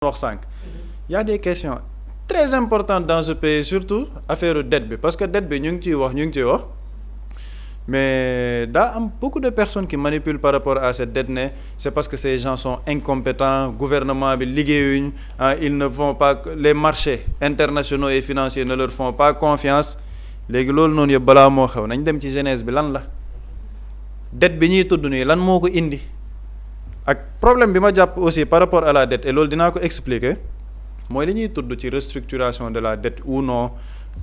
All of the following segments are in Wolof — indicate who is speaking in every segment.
Speaker 1: wax sànq y a des questions très importantes dans ce pays surtout affaire dette bi parce que dette bi ñu ngi ciy wax mais daa am beaucoup de personnes qui manipulent par rapport à cette dette ne c'est parce que ces gens sont incompétents gouvernement bi liggéeyuñ ils ne vont pas les marchés internationaux et financiers ne leur font pas confiance léegi loolu noonu yëpp balaa moo xew nañ dem ci jeunesse bi lan la dette bi ñuy tudd nii lan moo ko indi ak problème bi ma jàpp aussi par rapport à la dette et loolu dinaa ko expliquer mooy li ñuy tudd ci restructuration de la dette ou non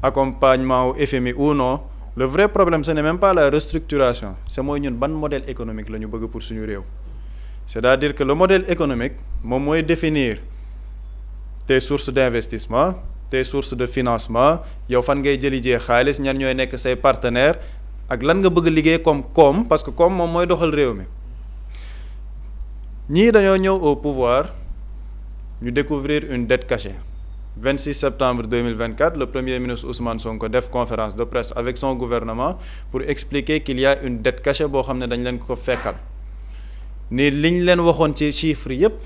Speaker 1: accompagnement au FMI ou non le vrai problème ce n'est même pas la restructuration c'est mooy ñun ban modèle économique la ñu bëgg pour suñu réew c'est-à-dire que le modèle économique moom mooy définir tes sources d'investissement tes sources de financement yow fan ngay jëli jee xaalis ñan ñooy nekk say partenaires ak lan nga bëgg liggéey comme koom parce que koom moom mooy doxal réew mi ñii dañoo ñëw au pouvoir ñu découvrir une dette cachée 26 septembre 2024 le premier ministre Ousmane Sonko def conférence de presse avec son gouvernement pour expliquer qu'il y a une dette cachée boo xam ne dañ leen ko fekkal ni liñ leen waxoon ci chiffres yépp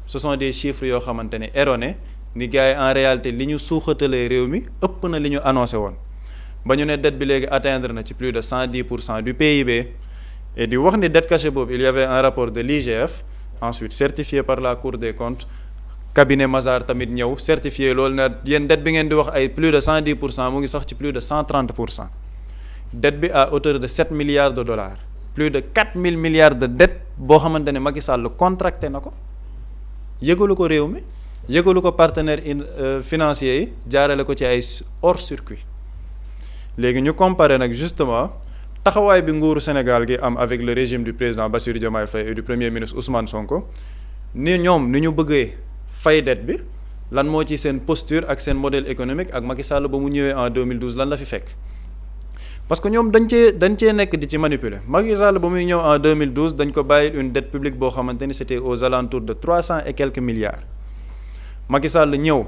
Speaker 1: ce sont des chiffres yoo xamante ne erronés ni gars yi en réalité li ñu suuxatalee réew mi ëpp na li ñu annoncé woon ba ñu ne dette bi léegi atteindre na ci plus de 110% du PIB et di wax ni dette cachée boobu il y avait un rapport de l'IGF ensuite certifié par la Cour des comptes cabinet Mazars tamit ñëw certifié loolu ne yéen dette bi ngeen di wax ay plus de 110% mu ngi sax ci plus de 130% dette bi à hauteur de 7 milliards de dollars plus de 4000 milliards de dette boo xamante ne Macky Sall contracté na ko yëgalu ko réew mi yëgalu ko partenaires financiers yi jaarale ko ci ay hors circuit léegi ñu comparer nag justement taxawaay bi nguuru Sénégal gi am avec le régime du président Bassirou Diomaye Faye et du premier ministre Ousmane Sonko ni ñoom ni ñu bëggee fay dette bi lan moo ci seen posture ak seen modèle économique ak Macky Sall ba mu ñëwee en 2012 lan la fi fekk parce que ñoom dañ cee nekk di ci manipuler Macky Sall ba muy ñëw en 2012 dañ ko bàyyil une dette publique boo xamante ni c'était aux alentours de 300 et quelques milliards Macky Sall ñëw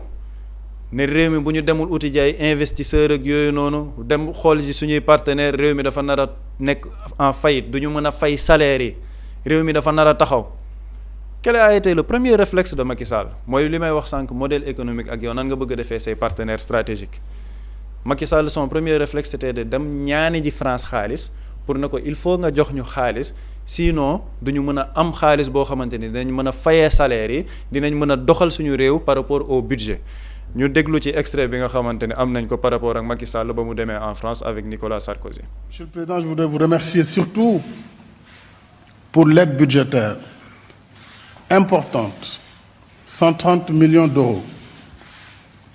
Speaker 1: ne réew mi bu ñu demul uti jaay investisseur ak yooyu noonu dem xool ci suñuy partenaire réew mi dafa nar a nekk en faillite du ñu mën a fay salaire yi réew mi dafa nar a taxaw quel a été le premier réflexe de Macky Sall mooy li may wax sànq modèle économique ak yow nan nga bëgg a defee say partenaires stratégiques Macky Sall son premier réflexe c'était de dem ñaani ji France xaalis pour ne ko il faut nga jox ñu xaalis sinon du ñu mën a am xaalis boo xamante ni dinañ mën a fayee salaire yi dinañ mën a doxal suñu réew par rapport au budget ñu déglu ci extrait bi nga xamante ne am nañ ko par rapport ak Macky Sall ba mu demee en France avec Nicolas Sarkozy.
Speaker 2: Monsieur le Président, je voudrais vous remercier surtout pour l'aide budgétaire importante, 130 millions d'euros,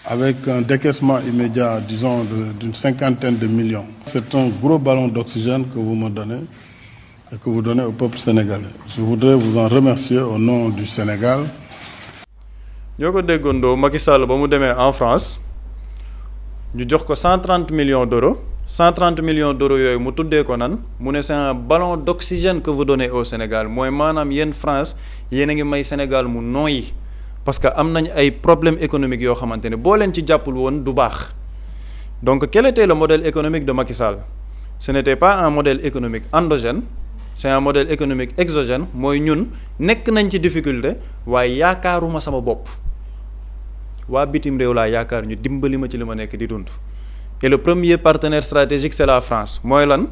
Speaker 2: avec un décaissement immédiat, disons, d'une cinquantaine de millions. C'est un gros ballon d'oxygène que vous me donnez et que vous donnez au peuple sénégalais. Je voudrais vous en remercier au nom du Sénégal.
Speaker 1: ñoo ko déggandoo Macky Sall ba mu demee en France ñu jox ko 130 millions d'euros 130 millions d'euros yooyu mu tuddee ko nan mu ne c'est un ballon d'oxygène que vous donnez au Sénégal mooy maanaam yéen France yéen a ngi may Sénégal mu nooyi parce que am nañ ay problèmes économiques yoo xamante ne boo leen ci jàppul woon du baax donc quel était le modèle économique de Macky Sall ce n'était pas un modèle économique endogène c'est un modèle économique exogène mooy ñun nekk nañ ci difficulté waaye yaakaaruma sama bopp waa bitim réew laa yaakaar ñu dimbali ma ci li ma nekk di dund et le premier partenaire stratégique c'est la France mooy lan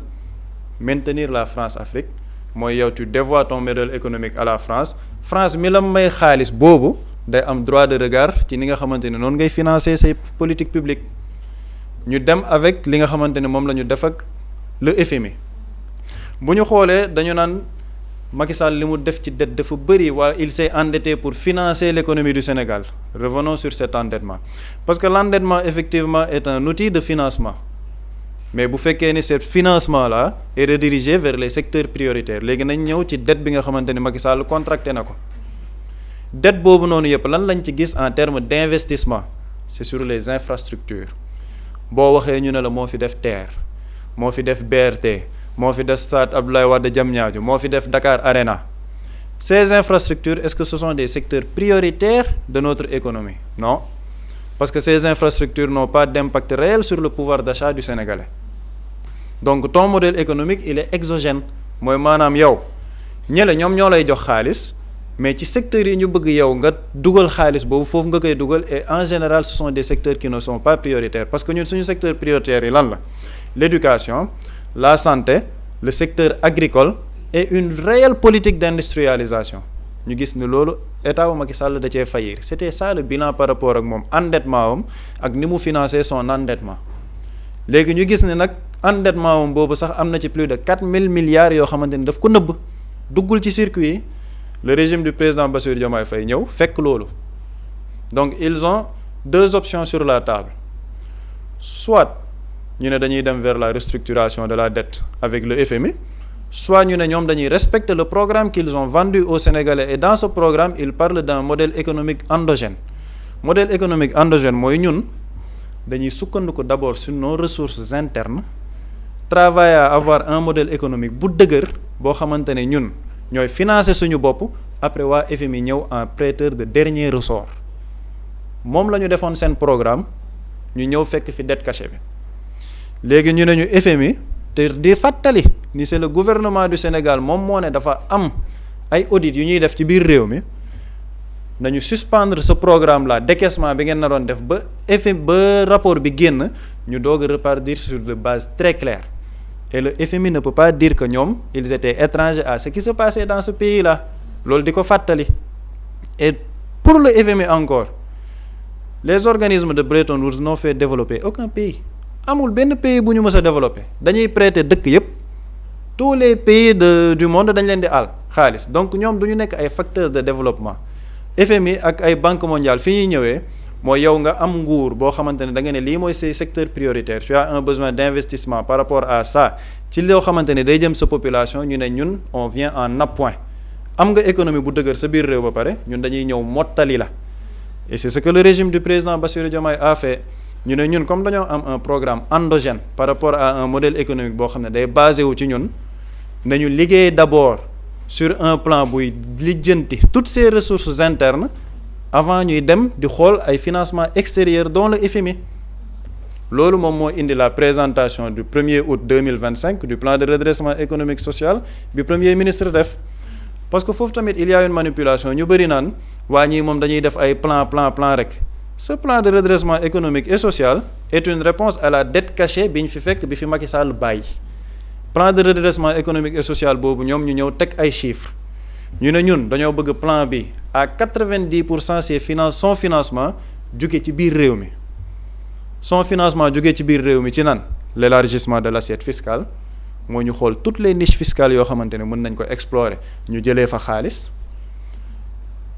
Speaker 1: maintenir la France-Afrique mooy yow tu dévoies ton modèle économique à la France France mi la may xaalis boobu day am droit de regard ci ni nga xamante ne noonu ngay financer say politique publique ñu dem avec li nga xamante ne moom la ñu def ak le FMI bu ñu xoolee dañu naan Macky Sall li mu def ci dette dafa bëri waaye il s'est endetté pour financer l'économie du Sénégal revenons sur cet endettement parce que l'endettement effectivement est un outil de financement mais bu fekkee ni ce financement là est redirigé vers les secteurs prioritaires léegi nañ ñëw ci dette bi nga xamante ni Macky Sall contracté na ko dette boobu noonu yëpp lan lañ ci gis en termes d'investissement c'est sur les infrastructures boo waxee ñu ne la moo fi def TER moo fi def BRT moo fi def stade Abdoulaye Wade Diamniadio moo fi def Dakar Arena ces infrastructures est-ce que ce sont des secteurs prioritaires de notre économie non parce que ces infrastructures n'ont pas d'impact réel sur le pouvoir d'achat du Sénégalais donc ton modèle économique il est exogène mooy maanaam yow ñële ñoom ñoo lay jox xaalis mais ci secteurs yi ñu bëgg yow nga dugal xaalis boobu foofu nga koy dugal et en général ce sont des secteurs qui ne sont pas prioritaires parce que ñun suñu secteur prioritaire yi lan la l'éducation la santé le secteur agricole et une réelle politique d'industrialisation ñu gis ni loolu état wu Macky Sall da cee faillir c'était ça le bilan par rapport ak moom endettement am ak ni mu financer son endettement léegi ñu gis ne nag endettement am boobu sax am na ci plus de 4000 milliards yoo xamante ni daf ko nëbb duggul ci circuit yi le régime du président Bassirou Diomaye Faye ñëw fekk loolu donc ils ont deux options sur la table soit ñu ne dañuy dem vers la restructuration de la dette avec le FMI soit ñu ne ñoom dañuy respecter le programme qu'ils ont vendu aux Sénégalais et dans ce programme ils parlent d'un modèle économique endogène modèle économique endogène mooy ñun dañuy sukkandiku d'abord sur nos ressources internes travailler à avoir un modèle économique bu dëgër boo xamante ne ñun ñooy financer suñu bopp après waa FMI ñëw en prêteur de dernier ressort moom la ñu defoon seen programme ñu ñëw fekk fi dette cachée bi léegi ñu ne ñu FMI te di fàttali ni c'est le gouvernement du Sénégal moom moo ne dafa am ay audits yu ñuy def ci biir réew mi nañu suspendre ce programme là décaissement bi ngeen na doon def ba ba rapport bi génn ñu doog a repartir sur de bases très claires et le FMI ne peut pas dire que ñoom ils étaient étrangers à ce qui se passait dans ce pays là loolu di ko fàttali et pour le FMI encore les organismes de Bretton Woods n'ont fait développer aucun pays amul benn pays bu ñu mës a développer dañuy prêter dëkk yépp tous les pays du monde dañ leen di àll xaalis donc ñoom du ñu nekk ay facteurs de développement FMI ak ay banque mondiale fi ñuy ñëwee mooy yow nga am nguur boo xamante ne da nga ne lii mooy say secteur prioritaire tu as un besoin d'investissement par rapport à ça ci loo xamante ne day jëm sa population ñu ne ñun on vient en appoint am nga économie bu dëgër sa biir réew ba pare ñun dañuy ñëw mottali la et c'est ce que le régime du président Bassirou Diomaye a fait ñu ne ñun comme dañoo am un programme endogène par rapport à un modèle économique boo xam ne day basé wu ci ñun nañu liggéey d'abord sur un plan buy lijjanti toutes ces ressources internes avant ñuy dem di xool ay financements extérieurs dont le FMI loolu moom moo indi la présentation du 1er août 2025 du plan de redressement économique social bi premier ministre def parce que foofu tamit il y a une manipulation ñu bëri naan waa ñii moom dañuy def ay plan rek ce plan de redressement économique et social est une réponse à la dette cachée bi ñu fi fekk bi fi Macky Sall bàyyi plan de redressement économique et social boobu ñoom ñu ñëw teg ay chiffres ñu ne ñun dañoo bëgg plan bi à 90% son financement jóge ci biir réew mi son financement jóge ci biir réew mi ci nan l'élargissement de l'assiette fiscale moo ñu xool toutes les niches fiscales yoo xamante ne mën nañ ko explorer ñu jëlee fa xaalis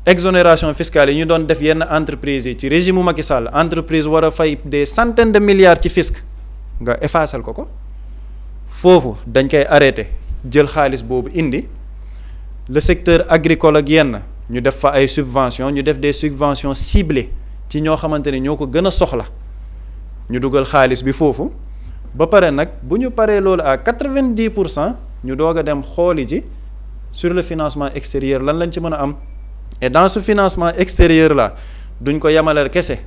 Speaker 1: exonération fiscale yi ñu doon def yenn entreprises yi ci régime Macky Sall entreprise war a fay des centaines de milliards ci fisc nga effacer ko foofu dañ koy arrêter jël xaalis boobu indi le secteur agricole ak yenn ñu def fa ay subventions ñu def des subventions ciblées ci ñoo xamante ne ñoo ko gën a soxla ñu dugal xaalis bi foofu ba pare nag bu ñu paree loolu à 90% ñu doog a dem xooli ji sur le financement extérieur lan lañ ci mën a am et dans ce financement extérieur là duñ ko yamalal kese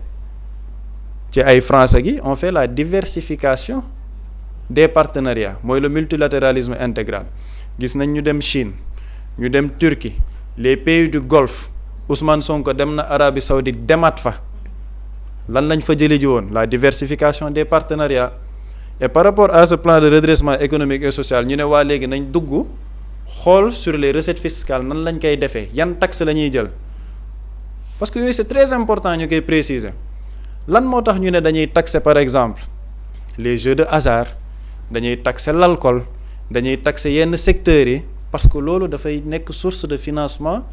Speaker 1: ci ay français gi on fait la diversification des partenariats mooy le multilatéralisme intégral gis nañ ñu dem Chine ñu dem Turquie les pays du Golfe Ousmane Sonko dem na Arabie Saoudite demaat fa lan lañ fa jëlee ji woon la diversification des partenariats et par rapport à ce plan de redressement économique et social ñu ne waa léegi nañ dugg xool sur les recettes fiscales nan lañ koy defee yan taxes la ñuy jël parce que yooyu c'est très important ñu koy préciser lan moo tax ñu ne dañuy taxer par exemple les jeux de hasard dañuy taxer l'alcool dañuy taxer yenn secteurs yi parce que loolu dafay nekk source de financement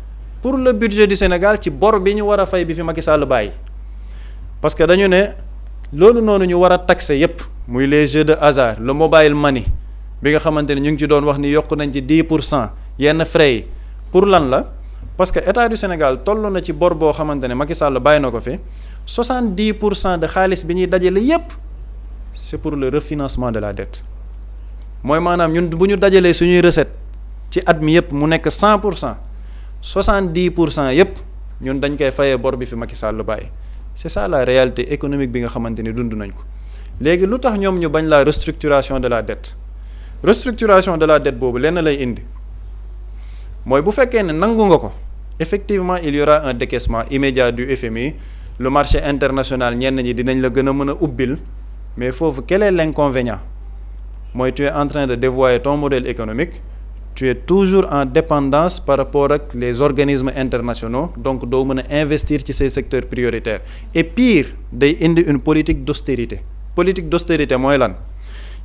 Speaker 1: pour le budget du Sénégal ci bor bi ñu war a fay bi fi Macky Sall bàyyi parce que dañu ne loolu noonu ñu war a taxer yépp muy les jeux de hasard le mobile money bi nga xamante ne ñu ngi ci doon wax ni yokk nañ ci 10% yenn frais yi pour lan la parce que état du Sénégal toll na ci bor boo xamante ne Macky Sall bàyyi na ko fi 70% de xaalis bi ñuy dajale yépp c'est pour le refinancement de la dette mooy maanaam ñun bu ñu dajalee suñuy recette ci at mi yépp mu nekk 100% 70% yépp ñun dañ koy fayee bor bi fi Macky Sall bàyyi c'est ça la réalité économique bi nga xamante ni dund nañ ko léegi lu tax ñoom ñu bañ la restructuration de la dette restructuration de la dette boobu lenn lay indi mooy bu fekkee ne nangu nga ko effectivement il y aura un décaissement immédiat du FMI, le marché international ñenn ñi dinañ la gën a mën a ubbil, mais foofu quel est l'inconvénient mooy tu es en train de dévoyer ton modèle économique, tu es toujours en dépendance par rapport ak les organismes internationaux, donc doo mën a investir ci ces secteurs prioritaires. Et pire, day indi une politique d'austérité. Politique d'austérité mooy lan?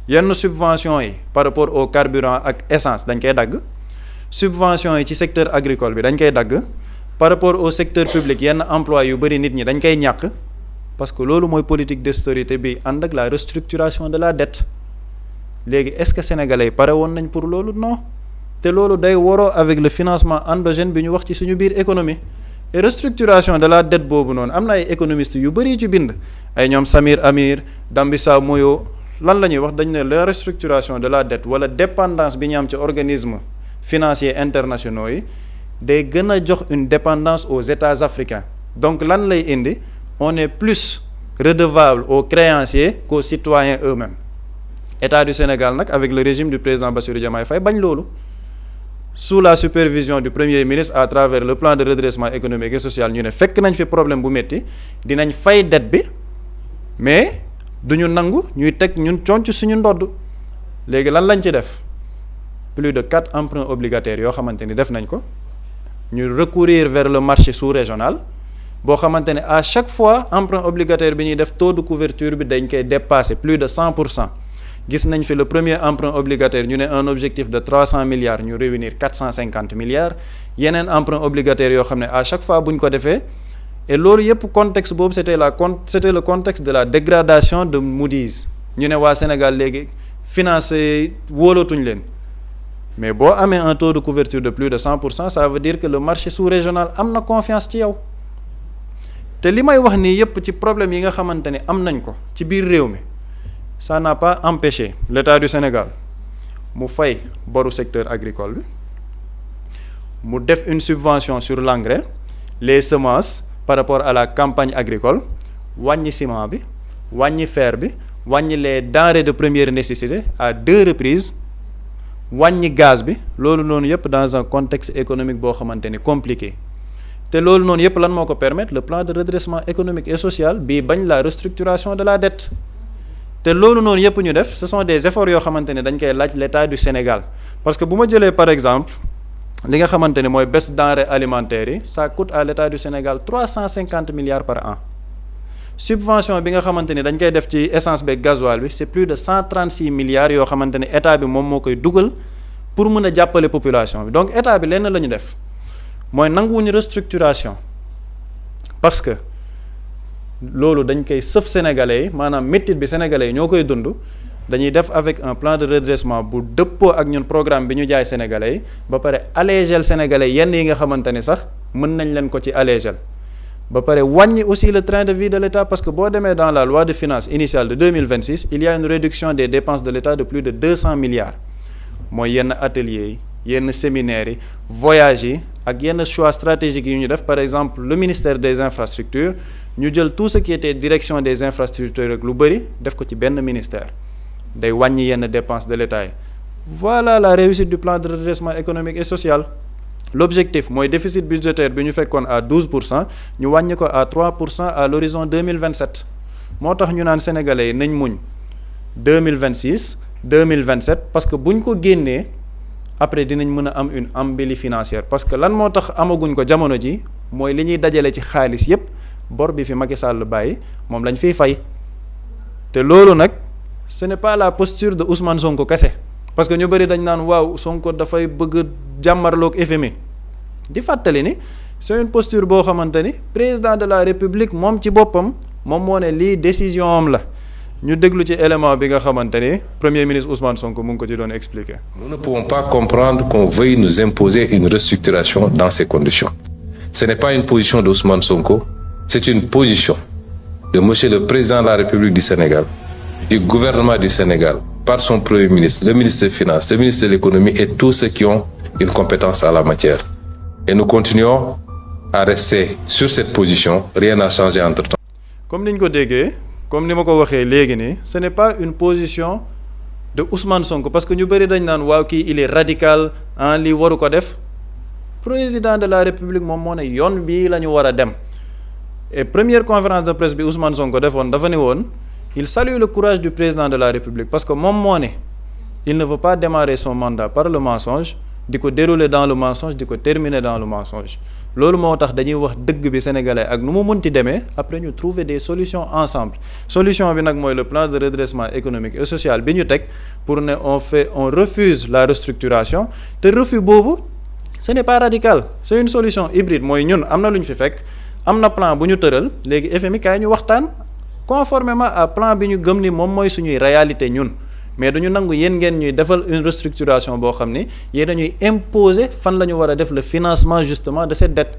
Speaker 1: Yenn subventions yi par rapport au carburant ak essence dañ koy dagg, subventions yi ci secteur agricole bi dañ koy dagg, par rapport au secteur public yenn emploi yu bëri nit ñi dañ koy ñàkk, parce que loolu mooy politique d'austérité bi ànd ak la restructuration de la dette. Léegi est-ce que sénégalais yi pare woon nañ pour loolu? Non. te loolu day waroo avec le financement endogène bi ñu wax ci suñu biir économie. Et restructuration de la dette boobu noonu am na ay économistes yu bëri ci bind, ay ñoom Samir Amir, Dambisa Moyo, lan la ñuy wax dañ ne la restructuration de la dette wala dépendance bi ñu am ci organismes financiers internationaux yi day gën a jox une dépendance aux États africains. Donc lan lay indi? On est plus redevable aux créanciers qu'aux citoyens eux-mêmes. État du Sénégal nag avec le régime du président Bassirou Diomaye Faye bañ loolu. Sous la supervision du Premier ministre à travers le plan de redressement économique et social ñu ne fekk nañ fi problème bu métti dinañ fay dette bi mais duñu nangu ñuy teg ñun conc suñu ndodd. Léegi lan lañ ci def? Plus de 4 emprunts obligataires yoo xamante ni def nañ ko, ñu recourir vers le marché sous-régional boo xamante ne à chaque fois emprunt obligataire bi ñuy def taux de couverture bi dañ koy dépasser plus de 100%. Gis nañ fi le premier emprunt obligataire ñu ne un objectif de 300 milliards ñu réunir 450 milliards yeneen emprunt obligataire yoo xam ne à chaque fois bu ñu ko defee, et loolu yëpp contexte boobu c'était le contexte de la dégradation de Moody's. ñu ne waa Sénégal léegi financé wóolatuñ leen, mais boo amee un taux de couverture de plus de 100%, ça veut dire que le marché sous-régional am na confiance ci yow. te li may wax nii yëpp ci problème yi nga xamante ne am nañ ko ci biir réew mi, ça n'a pas empêché l'État du Sénégal mu fay boru secteur agricole bi, mu def une subvention sur l'engrais, les semences par rapport à la campagne agricole, wàññi ciment bi, wàññi fer bi, wàññi les denrées de première nécessité à 2 reprises, wàññi gaz bi, loolu noonu yëpp dans un contexte économique boo xamante ni compliqué. te loolu noonu yëpp lan moo ko permettre? Le plan de redressement économique et social bii bañ la restructuration de la dette. te loolu noonu yëpp ñu def ce sont des efforts yoo xamante ne dañ koy laaj l'État du Sénégal, parce que bu ma jëlee par exemple li nga xamante ne mooy baisse denrées alimentaires yi, ça coûte à l'État du Sénégal 350 milliards par an. Subvention bi nga xamante ni dañ koy def ci essence beeg gasoil bi, c'est plus de 136 milliards yoo xamante ne état bi moom moo koy dugal pour mën a jàppale population bi. Donc état bi lenn la ñu def mooy nanguwuñu restructuration, parce que loolu dañ koy sëf sénégalais yi, maanaam métit bi sénégalais yi ñoo koy dund. Dañuy def avec un plan de redressement bu dëppoo ak ñun programme bi ñu jaay sénégalais yi, ba pare allégel sénégalais yenn yi nga xamante ni sax mën nañ leen ko ci allégel, ba pare wàññi aussi le train de vie de l'État, parce que boo demee dans la loi de finances initiale de 2026, il y a une réduction des dépenses de l'État de plus de 200 milliards. mooy yenn ateliers yi, yenn séminaires yi, voyages yi ak yenn choix stratégiques yu ñu def. Par exemple le ministère des infrastructures ñu jël tout ce qui était direction des infrastructures ak lu bëri def ko ci benn ministère, day wàññi yenn dépenses de l'État yi. Voilà la réussite du plan de redressement économique et social. L'objectif mooy déficit budgétaire bi ñu fekkoon à 12%, ñu wàññi ko à 3% à l'horizon 2027. moo tax ñu naan sénégalais yi nañ muñ 2026 2027, parce que buñ ko génnee après dinañ mën a am une embellie financière. Parce que lan moo tax amaguñ ko jamono ji mooy li ñuy dajale ci xaalis yépp bor bi fi Macky Sall bàyyi moom lañ fiy fay. te loolu nag ce n'est pas la posture de Ousmane Sonko kese, parce que ñu bëri dañ naan waaw Sonko dafay bëgg jàmmarloog FMI. di fàttali ni c'est une posture boo xamante ni président de la République moom ci boppam moom moo ne lii décision am la. ñu déglu ci élément bi nga xamante ni premier ministre Ousmane Sonko mu ngi ko ci doon expliquer.
Speaker 3: Nous ne pouvons pas comprendre qu'on veuille nous imposer une restructuration dans ces conditions. Ce n'est pas une position d'Ousmane Sonko, c'est une position de monsieur le président de la République du Sénégal, du gouvernement du Sénégal, par son premier ministre, le ministre des Finances, le ministre de l'Économie et tous ceux qui ont une compétence en la matière. Et nous continuons à rester sur cette position, rien n'a changé entre-temps.
Speaker 1: Comme niñ ko déggee, comme ni ma ko waxee léegi nii, ce n'est pas une position de Ousmane Sonko, parce que ñu bëri dañ naan waaw kii il est radical, lii waru ko def. président de la république moom moo ne yoon bii la ñu war a dem et première conférence de presse bi Ousmane Sonko defoon dafa ne woon il salue le courage du président de la république parce que moom moo ne il ne veut pas démarrer son mandat par le mensonge di ko dérouler dans le mensonge di ko terminer dans le mensonge loolu moo tax dañuy wax dëgg bi sénégalais ak nu mu munti demee après ñu trouver des solutions ensemble solution bi nag mooy le plan de redressement économique et social bi ñu teg pour ne on refuse la restructuration te refus boobu ce n'est pas radical c'est une solution hybride mooy ñun am na lu ñu fi fekk am na plan bu ñu tëral léegi FMI kaay ñu waxtaan conformément à plan bi ñu gëm ni moom mooy suñuy réalité ñun mais dañu nangu yéen ngeen ñuy defal une restructuration boo xam ni yéen dañuy imposer fan la ñu war a def le financement justement de cette dette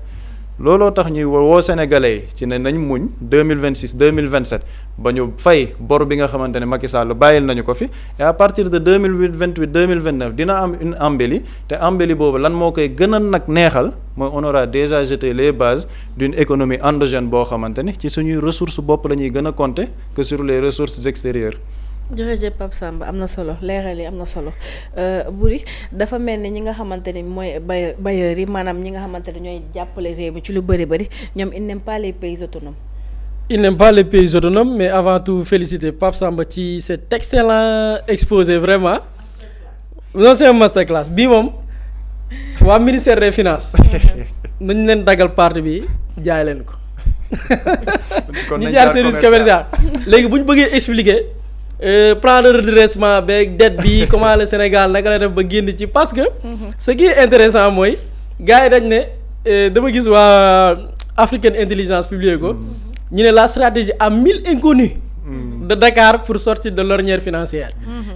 Speaker 1: looloo tax ñuy woo sénégalais yi ci ne nañ muñ 2026 2027 ba ñu fay bor bi nga xamante ne Macky Sall bàyyil nañu ko fi et à partir de 2028 2029 dina am une embellie te embellie boobu lan moo koy gën a nag neexal mooy on aura déjà jeté les bases d'une économie endogène boo xamante ne ci suñuy ressources bopp la ñuy gën a compter que sur les ressources extérieures.
Speaker 4: jërëjëf Pape Samba am na solo leeral yi am na solo Boury dafa mel ni ñi nga xamante ni mooy bailleurs yi maanaam ñi nga xamante ne ñooy jàppale réew mi ci lu bëri ñoom ils n'aiment pas les pays autonomes.
Speaker 5: Ils n'aiment pas les pays autonomes mais avant tout féliciter Pape Samba ci cet excellent exposé vraiment non c'est un masterclass bii moom waa ministère des finances nañ leen dagal partie bi jaay leen ko ñu jaar service commercial léegi bu ñu bëggee expliquer plan de redressement beeg dette bi comment le Sénégal naka la def ba génn ci parce que ce qui est intéressant mooy gars yi dañ ne dama gis waa African Intelligence publié ko ñu ne la stratégie a 1000 inconnus de Dakar pour sortir de l'ornière financière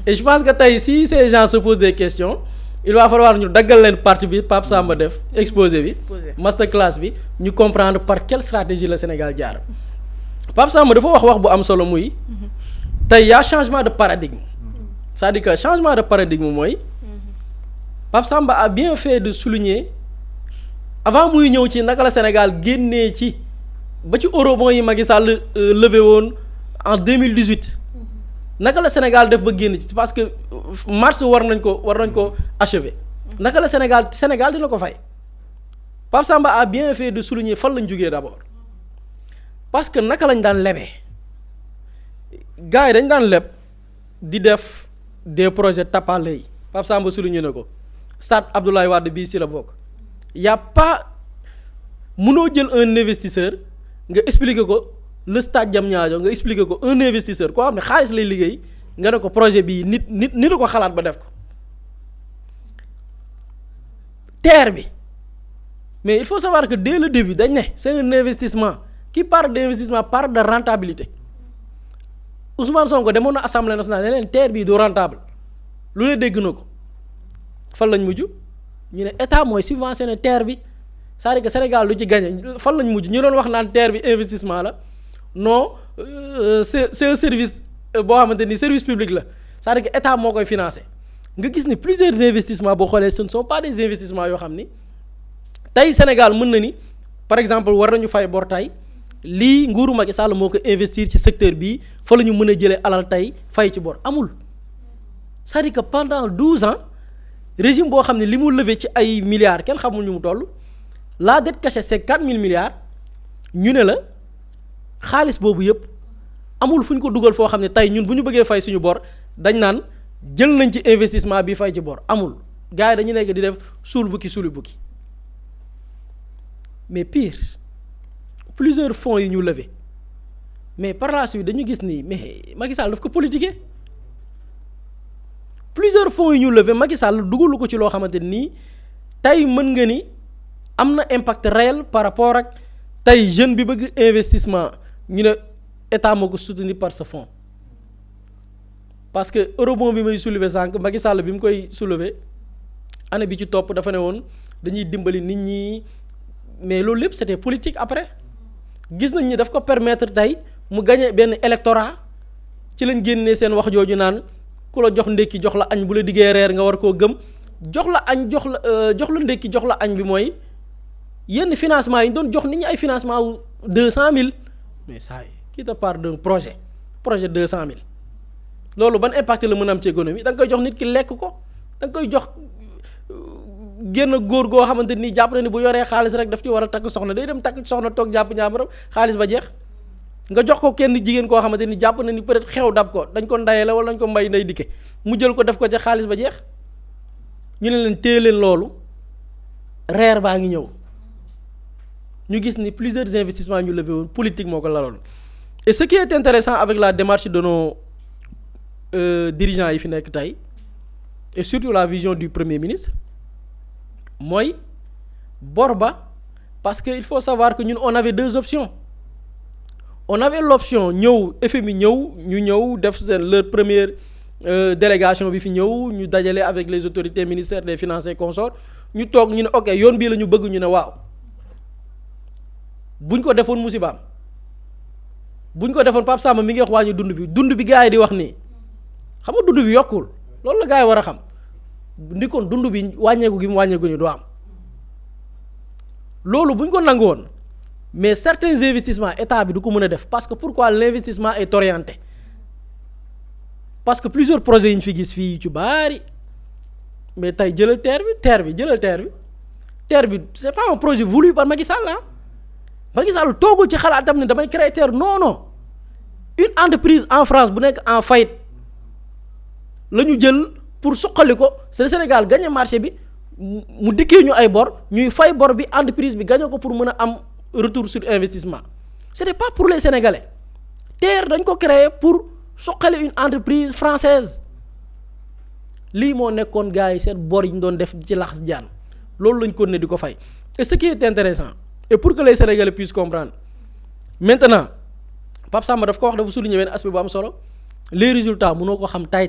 Speaker 5: et je pense que tey si ces gens se posent des questions il va falloir ñu daggal leen partie bi Pape Samba def exposé bi masterclass bi ñu comprendre par quelle stratégie le Sénégal jaar Pape Samba dafa wax bu am solo muy tey y a changement de paradigme c'est-à-dire que changement de paradigme mooy Pape Samba a bien fait de souligner avant muy ñëw ci naka la Sénégal génnee ci ba ci eurobond yi Macky Sall levé woon en 2018 naka la Sénégal def ba génn ci parce que mars war nañ ko achever naka la Sénégal dina ko fay Pape Samba a bien fait de souligner fan lañ jógee d'abord parce que naka lañ daan lebee gars yi dañ daan leb di def des projets tapalé yi Pape Samba souligné na ko stade Abdoulaye Wade bii si la bokk y a pas mënoo jël un investisseur nga expliquer ko le stade Diamniadio nga expliquer ko un investisseur koo xam ne xaalis lay liggéey nga ne ko projet bii nit la ko xalaat ba def ko terre bi mais il faut savoir que dès le début dañ ne c'est un investissement qui parle d'investissement parle de rentabilité Ousmane Sonko demoon na assemblée nationale ne leen terre bii du rentable lu ne dégg na ko fan lañ mujj ñu ne état mooy subventionné terre bi c'est-à-dire que Sénégal lu ci gagné fan lañ mujj ñu doon wax naan terre bi investissement la non c'est un service boo xamante ni service public la c'est-à-dire que état moo koy financé nga gis ni plusieurs investissements boo xoolee ce ne sont pas des investissements yoo xam ni tey Sénégal mën na ni par exemple war nañu fay bor tey lii nguuru Macky Sall moo ko investir ci secteur bii fa la ñu mën a jëlee alal tey fay ci bor amul c'est-à-dire que pendant 12 ans régime boo xam ne li mu levé ci ay milliards kenn xamul ñu mu toll la dette cachée c'est 4000 milliards ñu ne la xaalis boobu yëpp amul fu ñu ko dugal foo xam ne tey ñun bu ñu bëggee fay suñu bor dañ naan jël nañ ci investissement bi fay ci bor amul gars yi dañu nekk di def suul bukki suuli bukki mais pire plusieurs fonds yi ñu levé mais par la suite dañu gis ni mais Macky Sall daf ko politiquer plusieurs fonds yi ñu levé Macky Sall dugalu ko ci loo xamante nii tey mën nga ni am na impact réel par rapport ak tey jeune bi bëgg investissement ñu ne état moo ko soutenir par ce fonds parce que eurobond bi may soulever sànq Macky Sall bi mu koy soulever année bi ci topp dafa ne woon dañuy dimbali nit ñi mais loolu lépp c'était politique après gis nañ ni daf ko permettre tey mu gagner benn électorat ci lañ génnee seen wax jooju naan ku la jox ndékki jox la añ bu la diggee reer nga war koo gëm jox la añ jox la ndékki jox la añ bi mooy yenn financement yi ñu doon jox nit ñi ay financement wu 200000 mais ça qui te parle d'un projet 200000 loolu ban impact la mën a am ci économie da nga koy jox nit ki lekk ko da nga koy jox génn góor goo xamante ni jàpp na ni bu yoree xaalis rek daf ci war a takk soxna day dem takk soxna toog jàpp ñaamaram xaalis ba jeex nga jox ko kenn jigéen koo xamante ni jàpp na ni peut-être xew dab ko dañ ko ndayee la wala dañ ko mbay nday dikke mu jël ko def ko ca xaalis ba jeex ñu ne leen téye leen loolu reer baa ngi ñëw ñu gis ni plusieurs investissements ñu levé woon politique moo ko laloon et ce qui est intéressant avec la démarche de nos dirigeants yi fi nekk tey et surtout la vision du premier ministre mooy bor ba parce que il faut savoir que ñun on avait deux options on avait l'option ñëw FMI ñu ñëw def seen leur première délégation bi fi ñëw ñu dajale avec les autorités ministère des finances et consorts ñu toog ñu ne ok yoon bii la ñu bëgg ñu ne waaw buñ ko defoon musibaam buñ ko defoon Pape Samba mi ngi wax wàññi dund bi gars yi di wax nii xam nga dund bi yokkul loolu la gars yi war a xam ndi kon dund bi wàññeeku gi mu wàññeeku ni du am loolu buñ ko nangu woon mais certains investissements état bi du ko mën a def parce que pourquoi l'investissement est orienté parce que plusieurs projets yi ñu fi gis fii ci baari mais tey jëlal terre bi c'est pas un projet voulu par Macky Sall ah Macky Sall toogul ci xalaatam ne damay créer terre non une entreprise en France bu nekk en faillite la ñu jël pour suqali ko c'est le Sénégal gagné marché bi mu dikkee ñu ay bor ñuy fay bor bi entreprise bi gagné ko pour mën a am retour sur investissement c'était pas pour les Sénégalais terre dañ ko créer pour suqali une entreprise française lii moo nekkoon gars yi seen bor yi ñu doon def ci laxas jaan loolu lañ ko ne di ko fay et ce qui est intéressant et pour que les Sénégalais puissent comprendre maintenant Pape Samba daf ko wax dafa souligner benn aspect bu am solo les résultats mënoo ko xam tay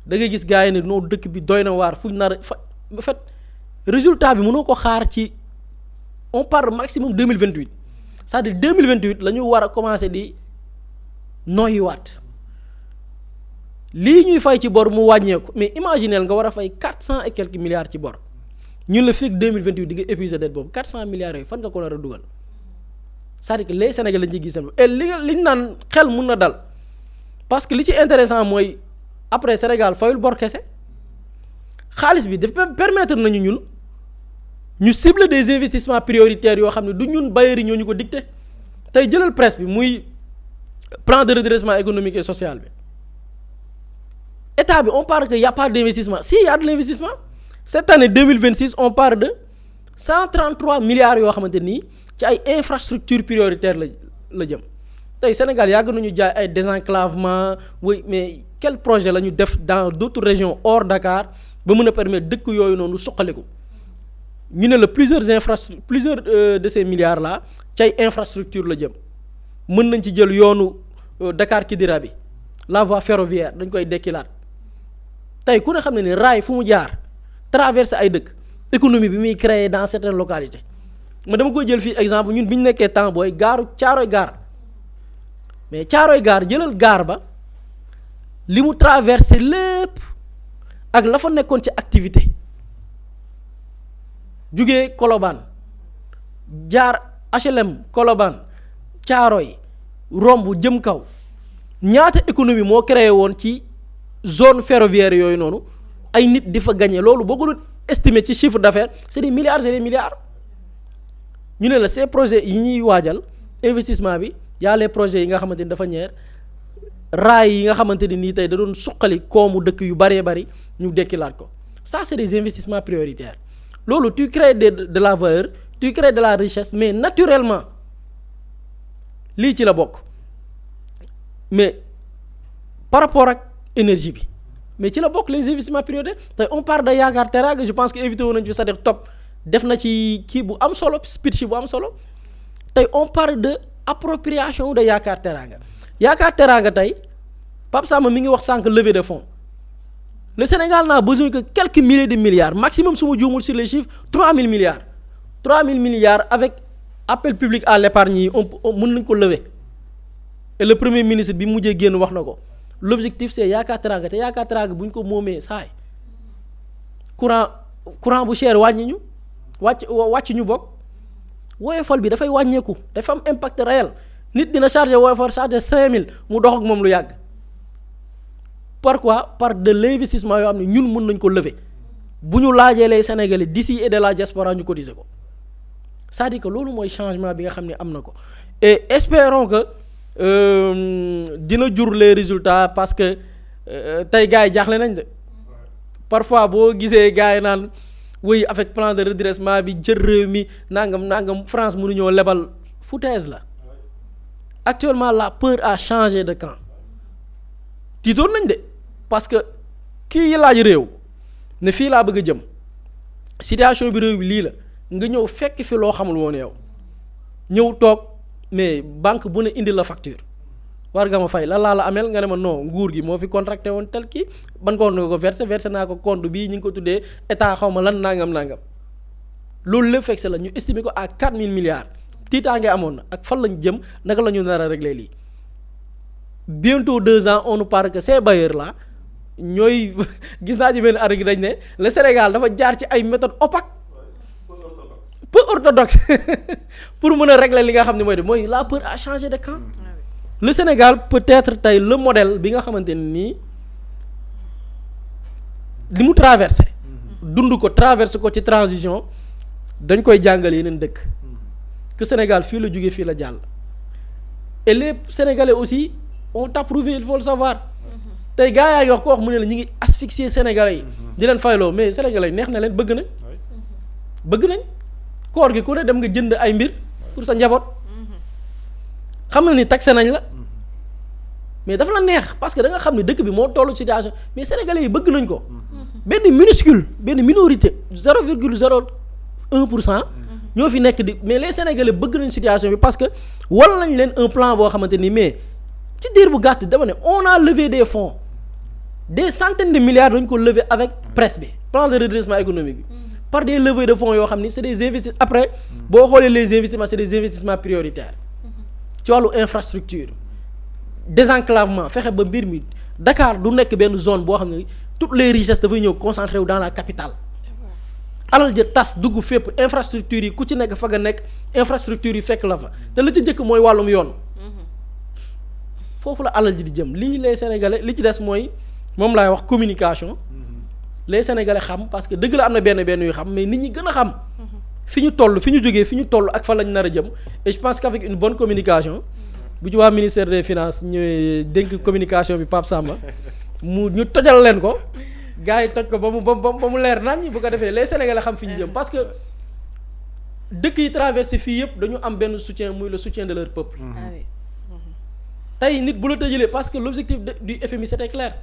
Speaker 5: da ngay gis gars yi ne noo dëkk bi doy na waar fuñ nar en fait résultat bi mënoo ko xaar ci on parle maximum 2028 c'est-à-dire 2028 la ñu war a commencer di noyyiwaat lii ñuy fay ci bor mu wàññeeku mais imaginez nga war a fay 400 et quelques milliards ci bor ñun la fekk 2028 di nga épuiser dette boobu 400 milliards yooyu fan nga ko nar a dugal c'est-à-dire que les Sénégalais lañ ci gis et li ñu naan xel mun na dal parce que li ci intéressant mooy après Sénégal fayul bor kese xaalis bi dafa permettre nañu ñun ñu cibler des investissements prioritaires yoo xam ne du ñun bailleurs yi ñoo ñu ko dicté tey jëlal presse bi muy plan de redressement économique et social bi état bi on parle que y a pas d'investissement si y a de l'investissement cette année 2026 on parle de 133 milliards yoo xamante nii ci ay infrastructures prioritaires la jëm tey Sénégal yàgg nañu jaay ay désenclavement oui mais quel projet la ñu def dans d'autres régions hors Dakar ba mën a permettre dëkk yooyu noonu suqaliku ñu ne la plusieurs de ces milliards là ci ay infrastructures la jëm mën nañ ci jël yoonu Dakar Kidira bi la voie ferroviaire dañ koy dekkilaat tey ku ne xam ne ni raay fu mu jaar traverser ay dëkk économie bi muy créer dans certaines localités ma dama koy jël fii exemple ñun bi ñu nekkee temps booy gaaru Caaroy gaar mais Caaroy gaar jëlal gaar ba li mu traversé lépp ak la fa nekkoon ci activité jugee Colobane jaar HLM Colobane Caaroy romb jëm kaw ñaata économie moo créé woon ci zone ferroviaire yooyu noonu ay nit di fa gagné loolu boo ko doon estimer ci chiffre d'affaires c'est des milliards ñu ne la ces projets yi ñuy waajal investissement bi y a les projets yi nga xamante ni dafa ñeer raay yi nga xamante ni nii tey da doon suqali koomu dëkk yu bëree bëri ñu dekkilaat ko ça c'est des investissements prioritaires loolu tu crées de la valeur tu crées de la richesse mais naturellement lii ci la bokk mais par rapport ak énergie bi mais ci la bokk les investissements prioritaires tey on parle de Yaakaar Teraanga je pense que invité woon nañu fi c'est-à-dire top def na ci kii bu am solo speech bu am solo tey on parle de appropriation de Yaakaar Teraanga tey Pape Samba mi ngi wax sànq levée de fonds le Sénégal n'a besoin que quelques milliers de milliards maximum su ma juumul sur les chiffres 3000 milliards avec appel public à l'épargne yi on mën nañ ko lever et le premier ministre bi mujjee génn wax na ko l'objectif c'est Yaakaar Teraanga te Yaakaar Teraanga bu ñu ko moomee saay courant bu cher wàññi ñu wàcc ñu bokk woyofal bi dafay wàññeeku dafa am impact réel nit dina chargé woyofal chargé 5000 mu dox ak moom lu yàgg pourquoi par de l'investissement yoo xam ne ñun mën nañ ko lever bu ñu laajee les Sénégalais d'ici et de la diaspora ñu cotiser ko c'est-à-dire que loolu mooy changement bi nga xam ne am na ko et espérons que dina jur les résultats parce que tey gars yi jaaxle nañ de parfois boo gisee gars yi naan oui avec plan de redressement bi jël réew mi nangam France mënuñoo lebal foutaise la actuellement la peur a changé de camp tiitoon nañ de parce que kii laaj réew ne fii laa bëgg a jëm situation bi réew bi lii la nga ñëw fekk fi loo xamul woon yow ñëw toog mais banque bu ne indi la facture war nga ma fay lan laa la amel nga ne ma non nguur gi moo fi contracté woon tel kii ban compte nga ko versé naa ko compte bii ñu ngi ko tuddee état xaw ma lan nangam loolu lépp fekk la ñu estimé ko à 4000 milliards tiitaange amoon na ak fan lañ jëm naka la ñu nar a régler lii bientôt 2 ans on nous parle que ces bailleurs là ñooy gis naa ci benn arrêt dañ ne le Sénégal dafa jaar ci ay méthodes opaques peu orthodoxe pour mën a régler li nga xam ne mooy la peur a changé de camp. Le Sénégal peut être tey le modèle bi nga xamante ne nii li mu traversé. dund ko traversé ko ci transition dañ koy jàngale yeneen dëkk. que Sénégal fii la jógee fii la jàll. et les Sénégalais aussi ont approuvé il faut le savoir. tey gars yaa ngi wax ko wax mu ne la ñu ngi asphyxier Sénégalais yi. di leen fayloo mais Sénégalais yi neex na leen bëgg nañ. bëgg nañ koor gi ku ne dem nga jënd ay mbir pour sa njaboot. xam na ni taxé nañ la. mais dafa la neex parce que da nga xam ne dëkk bi moo tollu situation mais Sénégalais yi bëgg nañ ko. benn minuscule benn minorité 0,01% ñoo fi nekk di mais les Sénégalais bëgg nañ situation bi parce que wala nañ leen un plan boo xamante ni mais ci diir bu gàtt dama ne on a levé des fonds des centaines de milliards dañ ko lever avec presse bi plan de redressement économique bi par des levées de fonds yoo xam ni c'est des investissements après boo xoolee les investissements c'est des investissements prioritaires ci wàllu infrastructure désenclavement fexe ba mbir mi Dakar du nekk benn zone boo xam ne toutes les richesses dafay ñëw concentré wu dans la capitale alal ja tas dugg fépp infrastructure yi ku ci nekk fa nga nekk infrastructure yi fekk la fa te li ci njëkk mooy wàllum yoon foofu la alal ji di jëm lii les Sénégalais li ci des mooy moom laay wax communication les Sénégalais xam parce que dëgg la am na benn yu xam mais nit ñi gën a xam fi ñu toll fi ñu jógee fi ñu toll ak fa lañ nar a jëm et je pense qu'avec une bonne communication bu ci waa ministère des finances ñëwee dénk communication bi Pape Samba ñu tojal leen ko gars yi toj ko ba mu leer nañ bu ko defee les Sénégalais xam fi ñu jëm parce que dëkk yi traversé fii yëpp dañu am benn soutien muy le soutien de leur peuple. tey nit bu la tëjalee parce que l'objectif du FMI c'était clair.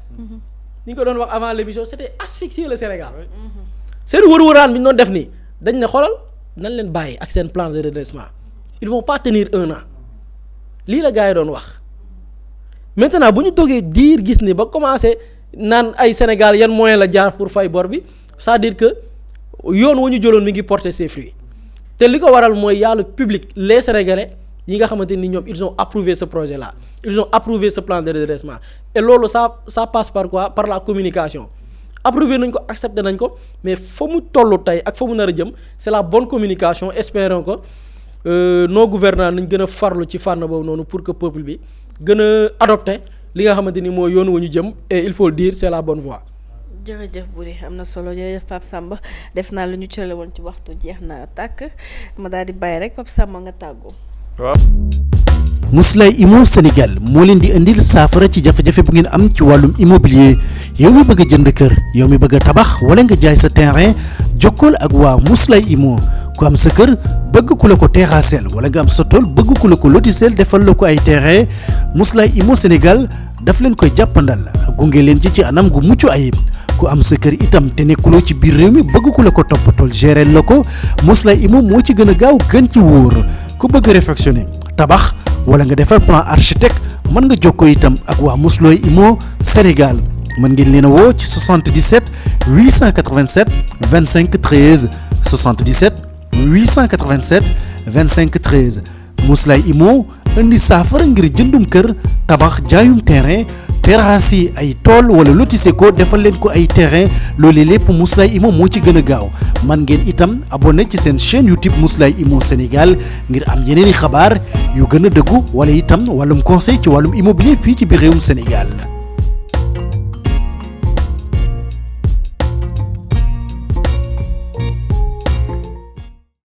Speaker 5: ni ñu ko doon wax avant l'émission c'était asphyxier le Sénégal. seen wër-wëraan bi ñu doon def nii dañ ne xoolal nañ leen bàyyi ak seen plan de redressement ils vont pas tenir 1 an lii la gars yi doon wax maintenant bu ñu toogee diir gis ni ba commencé naan ay Sénégal yan moyen la jaar pour fay bor bi c'est-à-dire que yoon wu ñu jëloon mi ngi porter ses fruits te li ko waral mooy yàlla public les Sénégalais yi nga xamante ni ñoom ils ont approuvé ce projet là ils ont approuvé ce plan de redressement et loolu ça passe par quoi par la communication approuvé nañ ko accepté nañ ko mais fa mu toll tey ak fa mu nar a jëm c'est la bonne communication espérons que nos gouvernants nañ gën a farlu ci fànn boobu noonu pour que peuple bi gën a adopté li nga xamante ni mooy yoon wu ñu jëm et il faut le dire c'est la bonne voie.
Speaker 4: jërëjëf Boury am na solo jërëjëf Pape Samba def naa lu ñu cële woon ci waxtu jeex na tàkk ma daal di bàyyi rek Pape Samba nga tàggoo.
Speaker 1: waaw.
Speaker 6: Mously Immo Sénégal moo leen di indil saafara ci jafe-jafe bu ngeen am ci wàllum immobilier yow mi bëgg a jënd kër yow mi bëgg a tabax wala nga jaay sa terrain jokkool ak waa Mously Immo ku am sa kër bëgg ku la ko terrassel wala nga am sa tool bëgg ku la ko lotisel defal la ko ay terrain Mously Immo Sénégal daf leen koy jàppandal gunge leen ci anam gu mucc ayib ku am sa kër itam te nekkuloo ci biir réew mi bëgg ku la ko toppatool gérer la ko Mously Immo moo ci gën a gaaw gën ci wóor ku bëgg réfectionner tabax wala nga defar plan architecte mën nga jokkoo itam ak waa Mously Immo Sénégal mën ngeen leen a woo ci 77 887 25 13 77 887 25 13 Mously Immo indi saafara ngir jëndum kër tabax jaayum terrain terrasse yi ay tool wala lotissé ko defal leen ko ay terrain loolu lépp Mously Immo moo ci gën a gaaw man ngeen itam abonné ci seen chaîne YouTube Mously Immo Sénégal ngir am yeneeni xabaar yu gën a dëggu wala itam wàllum conseil ci wàllum immobilier fii ci biir réewum Sénégal